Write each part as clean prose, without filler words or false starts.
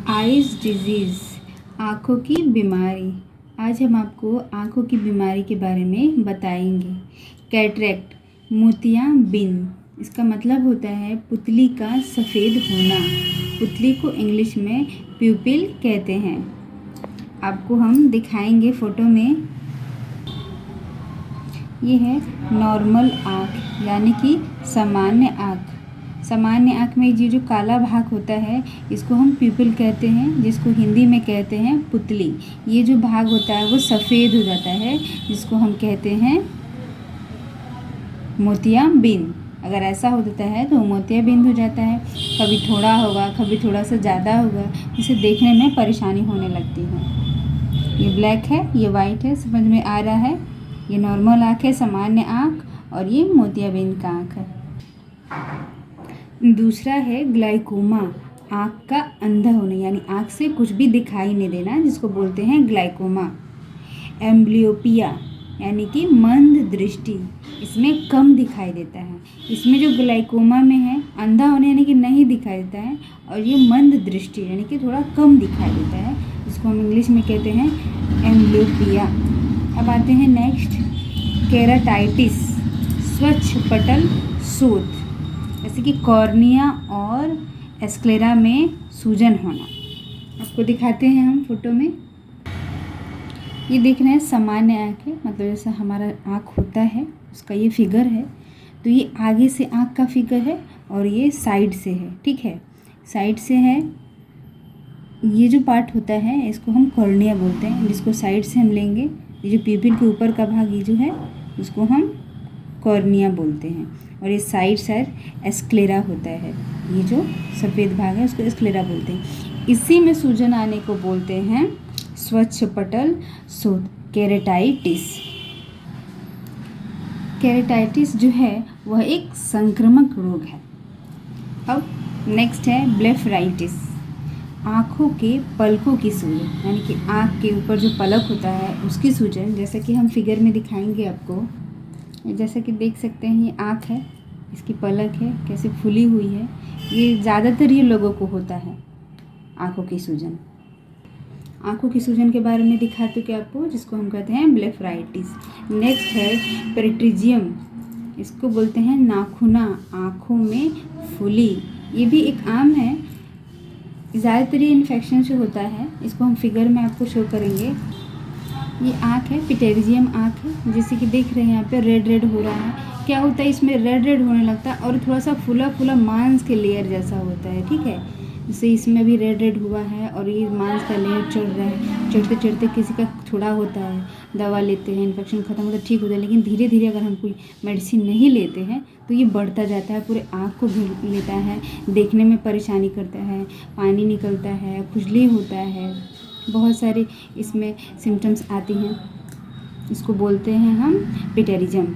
Eyes disease, आँखों की बीमारी। आज हम आपको आँखों की बीमारी के बारे में बताएंगे। कैटरेक्ट, मोतियाबिंद, इसका मतलब होता है पुतली का सफ़ेद होना। पुतली को इंग्लिश में प्यूपिल कहते हैं। आपको हम दिखाएंगे फ़ोटो में। ये है नॉर्मल आँख यानी कि सामान्य आँख। सामान्य आँख में ये जो काला भाग होता है इसको हम प्यूपिल कहते हैं, जिसको हिंदी में कहते हैं पुतली। ये जो भाग होता है वो सफ़ेद हो जाता है, जिसको हम कहते हैं मोतियाबिंद। अगर ऐसा हो जाता है तो मोतियाबिंद हो जाता है। कभी थोड़ा होगा, कभी थोड़ा सा ज़्यादा होगा, जिसे देखने में परेशानी होने लगती है। ये ब्लैक है, ये वाइट है, समझ में आ रहा है। ये नॉर्मल आँख है, सामान्य आँख, और ये मोतियाबिंद का आँख है। दूसरा है ग्लाइकोमा, आँख का अंधा होना यानी आँख से कुछ भी दिखाई नहीं देना, जिसको बोलते हैं ग्लाइकोमा। एम्ब्लियोपिया यानी कि मंद दृष्टि, इसमें कम दिखाई देता है। इसमें जो ग्लाइकोमा में है अंधा होने यानी कि नहीं दिखाई देता है, और ये मंद दृष्टि यानी कि थोड़ा कम दिखाई देता है, जिसको हम इंग्लिश में कहते हैं एम्ब्लियोपिया। अब आते हैं नेक्स्ट, केराटाइटिस, स्वच्छ पटल शोथ, जैसे कि कॉर्निया और एस्क्लेरा में सूजन होना। आपको दिखाते हैं हम फोटो में। ये देख रहे हैं सामान्य आँख है, मतलब जैसा हमारा आँख होता है उसका ये फिगर है। तो ये आगे से आँख का फिगर है और ये साइड से है, ठीक है। साइड से है, ये जो पार्ट होता है इसको हम कॉर्निया बोलते हैं, जिसको साइड से हम लेंगे। ये जो प्यूपिल के ऊपर का भाग ये जो है उसको हम कॉर्निया बोलते हैं, और ये साइड एस्क्लेरा होता है। ये जो सफ़ेद भाग है उसको एस्क्लेरा बोलते हैं। इसी में सूजन आने को बोलते हैं स्वच्छ पटल शोथ, केराटाइटिस। केराटाइटिस जो है वह एक संक्रामक रोग है। अब नेक्स्ट है ब्लेफराइटिस, आँखों के पलकों की सूजन, यानी कि आँख के ऊपर जो पलक होता है उसकी सूजन। जैसा कि हम फिगर में दिखाएंगे आपको, जैसा कि देख सकते हैं ये आँख है, इसकी पलक है कैसे फूली हुई है। ये ज़्यादातर ये लोगों को होता है आँखों की सूजन। आँखों की सूजन के बारे में दिखाते कि आपको, जिसको हम कहते हैं ब्लेफराइटिस। नेक्स्ट है पेरिट्रिजियम, इसको बोलते हैं नाखूना, आँखों में फूली। ये भी एक आम है, ज़्यादातर ये इन्फेक्शन से होता है। इसको हम फिगर में आपको शो करेंगे। ये आँख है, पिटेरिजियम आँख है, जैसे कि देख रहे हैं यहाँ पे रेड रेड हो रहा है। क्या होता है इसमें रेड रेड होने लगता है और थोड़ा सा फूला फूला मांस के लेयर जैसा होता है, ठीक है। जैसे इसमें भी रेड रेड हुआ है और ये मांस का लेयर चढ़ रहा है। चढ़ते चढ़ते किसी का थोड़ा होता है, दवा लेते हैं, इन्फेक्शन ख़त्म होता है, ठीक होता है। लेकिन धीरे धीरे अगर हम कोई मेडिसिन नहीं लेते हैं तो ये बढ़ता जाता है, पूरे आँख को घेर लेता है, देखने में परेशानी करता है, पानी निकलता है, खुजली होता है, बहुत सारी इसमें सिम्टम्स आती हैं। इसको बोलते हैं हम पिटेरिज्म।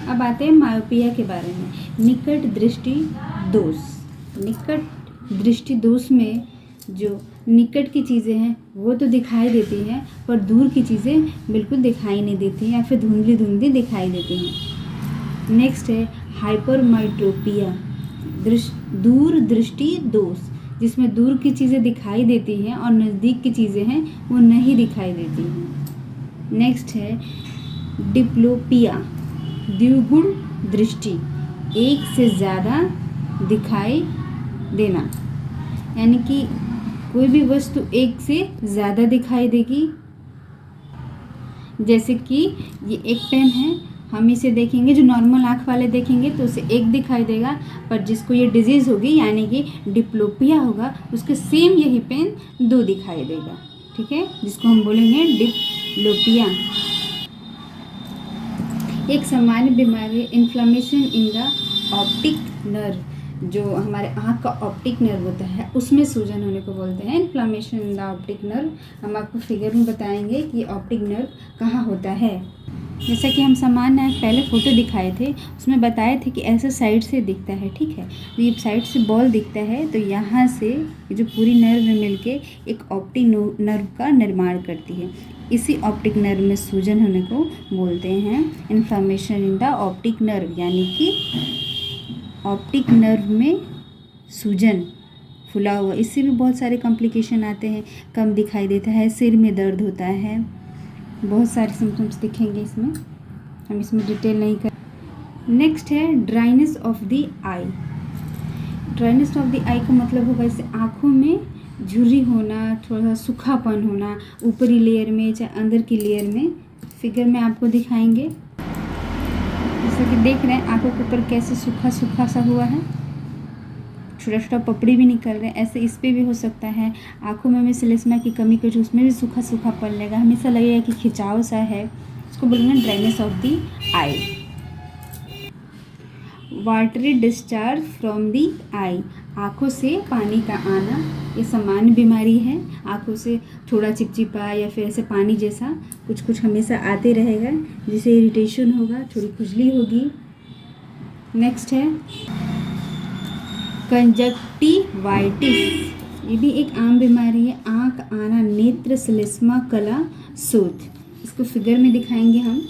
अब आते हैं मायोपिया के बारे में। निकट दृष्टि दोष। निकट दृष्टि दोष में जो निकट की चीज़ें हैं वो तो दिखाई देती हैं, पर दूर की चीज़ें बिल्कुल दिखाई नहीं देती या फिर धुंधली धुंधली दिखाई देती हैं। नेक्स्ट है हाइपरमेट्रोपिया, दूर दृष्टि दोष, जिसमें दूर की चीज़ें दिखाई देती हैं और नज़दीक की चीज़ें हैं वो नहीं दिखाई देती हैं। नेक्स्ट है डिप्लोपिया, द्विगुण दृष्टि, एक से ज़्यादा दिखाई देना, यानी कि कोई भी वस्तु एक से ज़्यादा दिखाई देगी। जैसे कि ये एक पेन है, हम इसे देखेंगे, जो नॉर्मल आँख वाले देखेंगे तो उसे एक दिखाई देगा, पर जिसको ये डिजीज़ होगी यानी कि डिप्लोपिया होगा उसके सेम यही पेन दो दिखाई देगा, ठीक है, जिसको हम बोलेंगे डिप्लोपिया। एक सामान्य बीमारी inflammation in the optic nerve, जो हमारे आँख का ऑप्टिक नर्व होता है उसमें सूजन होने को बोलते हैं inflammation in the optic nerve. हम आपको फिगर में बताएंगे कि ऑप्टिक नर्व कहाँ होता है। जैसा कि हम सामान्य पहले फ़ोटो दिखाए थे उसमें बताए थे कि ऐसा साइड से दिखता है, ठीक है। तो ये साइड से बॉल दिखता है, तो यहाँ से ये जो पूरी नर्व में मिलके एक ऑप्टिक नर्व का निर्माण करती है। इसी ऑप्टिक नर्व में सूजन होने को बोलते हैं inflammation in the optic nerve, यानी कि ऑप्टिक नर्व में सूजन, फुला हुआ, इससे भी बहुत सारे कॉम्प्लिकेशन आते हैं, कम दिखाई देता है, सिर में दर्द होता है, बहुत सारे सिम्टम्स दिखेंगे इसमें, हम इसमें डिटेल नहीं कर। नेक्स्ट है dryness of the eye. Dryness of the eye का मतलब होगा जैसे आँखों में झुर्री होना, थोड़ा सूखापन होना, ऊपरी लेयर में चाहे अंदर की लेयर में। फिगर में आपको दिखाएंगे, जैसे कि देख रहे हैं आँखों के ऊपर कैसे सूखा सूखा सा हुआ है, छोटा छोटा पपड़ी भी निकल रहे हैं, ऐसे इस पे भी हो सकता है। आँखों में सेलेस्मा की कमी कुछ, उसमें भी सूखा सूखा पन लगेगा, हमेशा लगेगा कि खिंचाव सा है, इसको बोलेंगे dryness of the eye. Watery discharge from the eye, आँखों से पानी का आना, ये सामान्य बीमारी है। आँखों से थोड़ा चिपचिपा या फिर ऐसे पानी जैसा कुछ कुछ हमेशा आते रहेगा, जिससे इरिटेशन होगा, थोड़ी खुजली होगी। नेक्स्ट है कंजक्टिवाइटिस, ये भी एक आम बीमारी है, आँख आना, नेत्र सेलेस्मा कला शोथ। इसको फिगर में दिखाएंगे हम।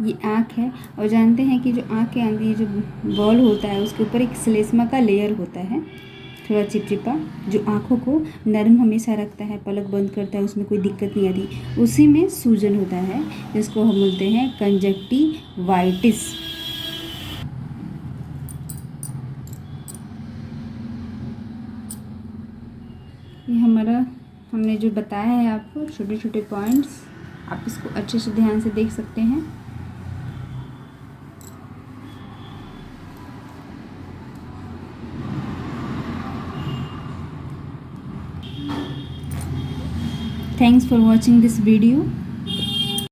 ये आँख है और जानते हैं कि जो आँख के अंदर ये जो बॉल होता है उसके ऊपर एक सेलेस्मा का लेयर होता है, थोड़ा चिपचिपा, जो आँखों को नरम हमेशा रखता है, पलक बंद करता है, उसमें कोई दिक्कत नहीं आती, उसी में सूजन होता है, जिसको हम बोलते हैं कंजक्टिवाइटिस। ये हमने जो बताया है आपको छोटे छोटे पॉइंट्स, आप इसको अच्छे से ध्यान से देख सकते हैं। Thanks for watching this video.